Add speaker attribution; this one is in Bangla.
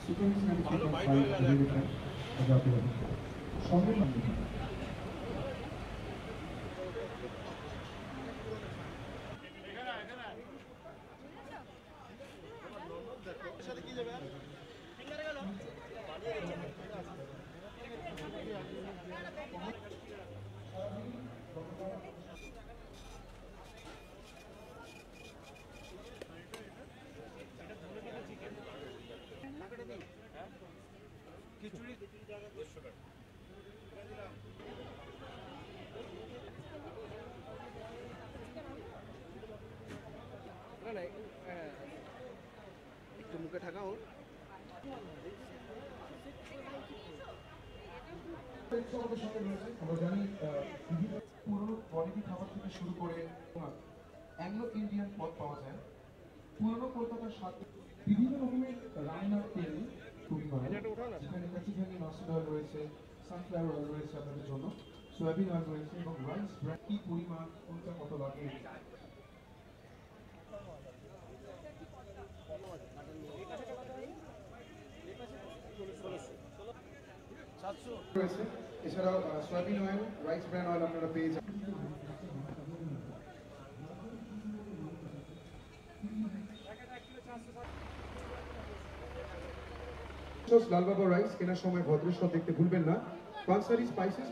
Speaker 1: একটু মুখে ঠাকাও।
Speaker 2: আমরা জানি বিভিন্ন পুরনো কোয়ালিটি খাবার থেকে শুরু করে অ্যাংলো ইন্ডিয়ান পদ পাওয়া যায়। পুরনো কলকাতার সাথে বিভিন্ন রকমের রান্নার তেল খুবই ভালো, যেখানে কচুঘানি মাস্টার্ড অয়েল রয়েছে, সানফ্লাওয়ার অয়েল রয়েছে আপনাদের জন্য, সয়াবিন অয়েল রয়েছে এবং রাইস ব্র্যান্ড কি পরিমাণ কোনটা কত লাগে রয়েছে। এছাড়াও soybean oil, rice brand oil আপনারা পেয়ে যাবেন। লালবাবা রাইস কেনার সময় ভদ্রেশ্বর দেখতে ভুলবেন না। পাঁচসারি স্পাইসেস